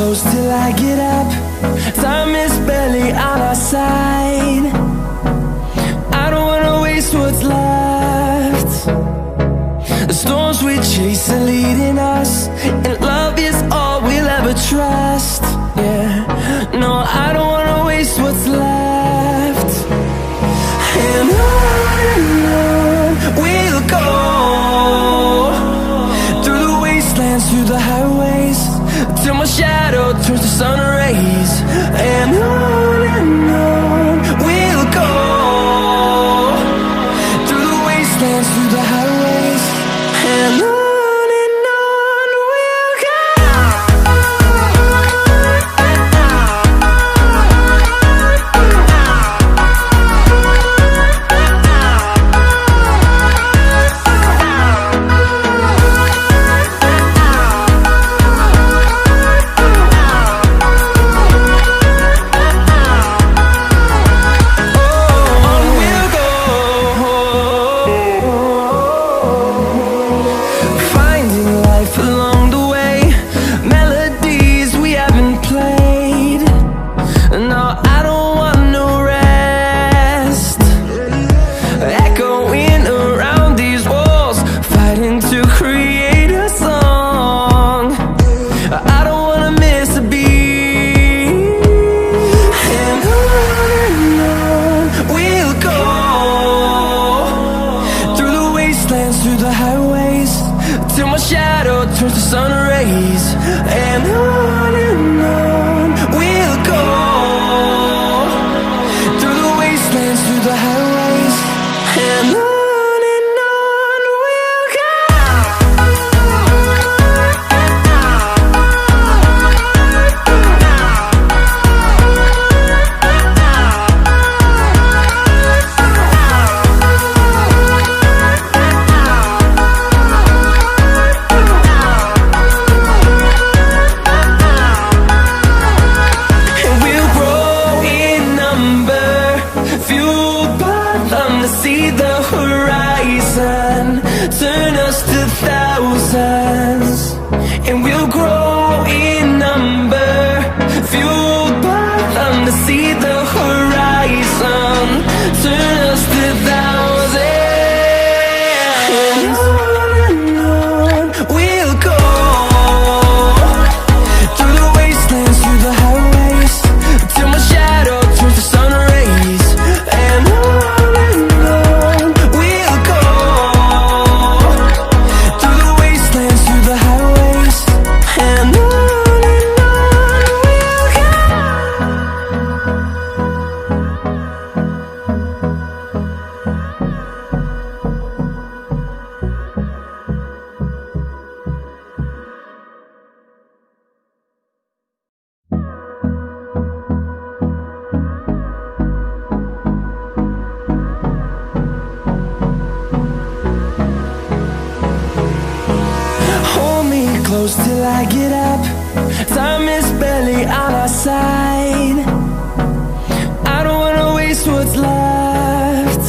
close till I get up. Time is barely on our side. I don't wanna waste what's left. The storms we chase are leading us, and love is all we'll ever trust. Yeah, no, I don't wanna waste what's left. And on we'll go, through the wastelands, through the highways, till my shadow turns to sun rays. And on we'll go, through the wastelands, through the highways, and on we'll go. Through the highways, till my shadow turns to sun rays. And on we'll go, through the wastelands, through the highways, and on we'll go. See the horizon turn us to thousands, and we'll grow in number, fueled by them. To see the horizon turn us to thousands, and on we'll go, through the wastelands, through the highways, till my shadow turns to sun rays. And close till I get up. Time is barely on our side. I don't wanna waste what's left.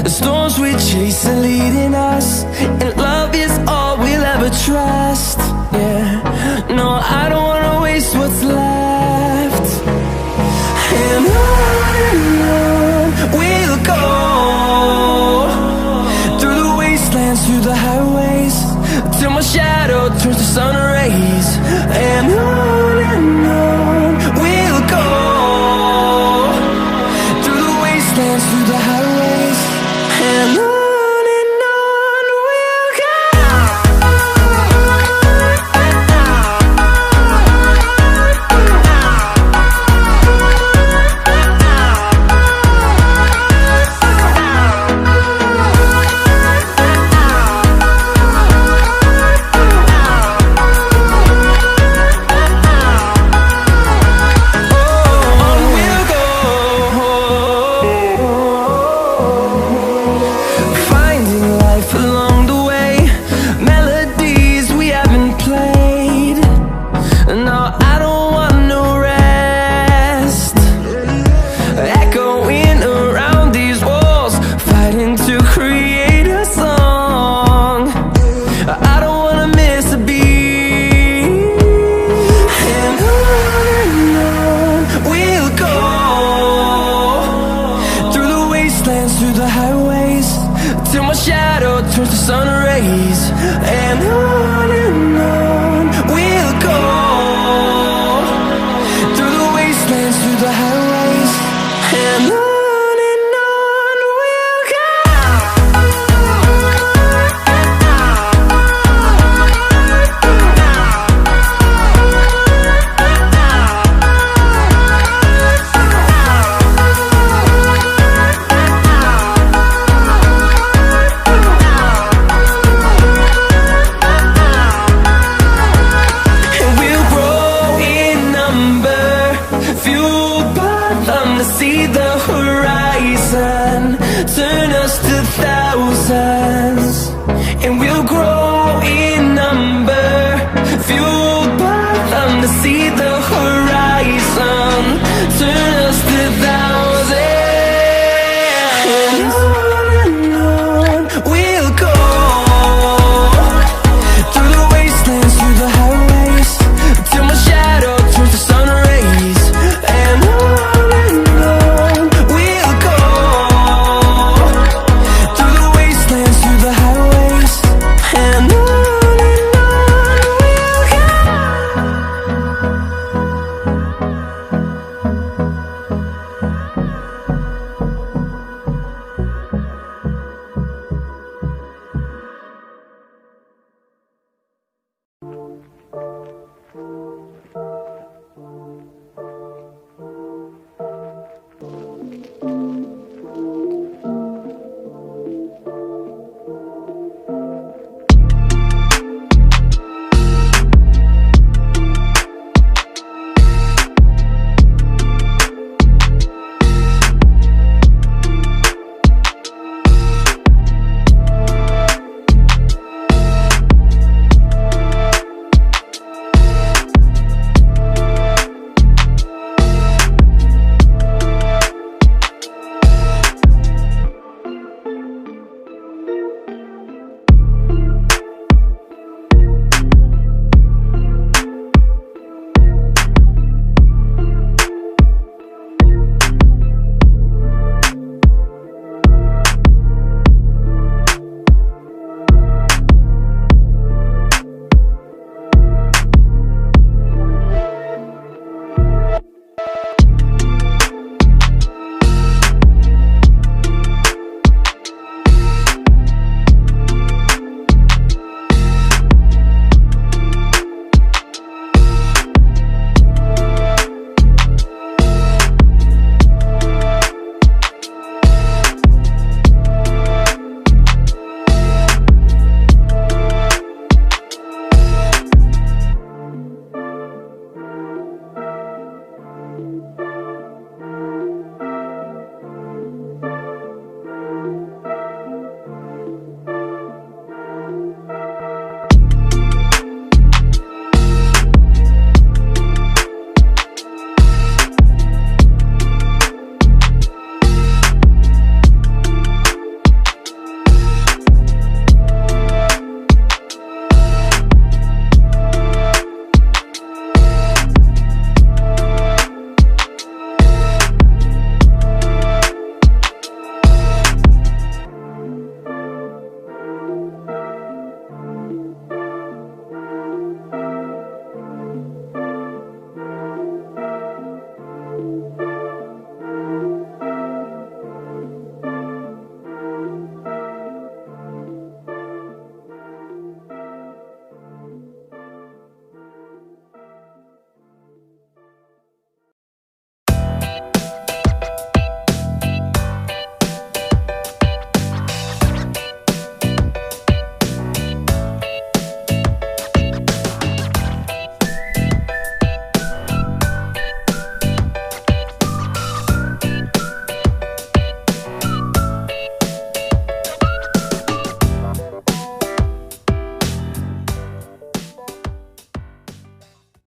The storms we chase are leading us, and love is all we'll ever trust. Yeah, no, I don't wanna waste what's left. And on we'll go, through the wastelands, through the highways, till my shadow turns to sun rays. And on we'll go, through the wastelands, through the highways, and on we'll go. see the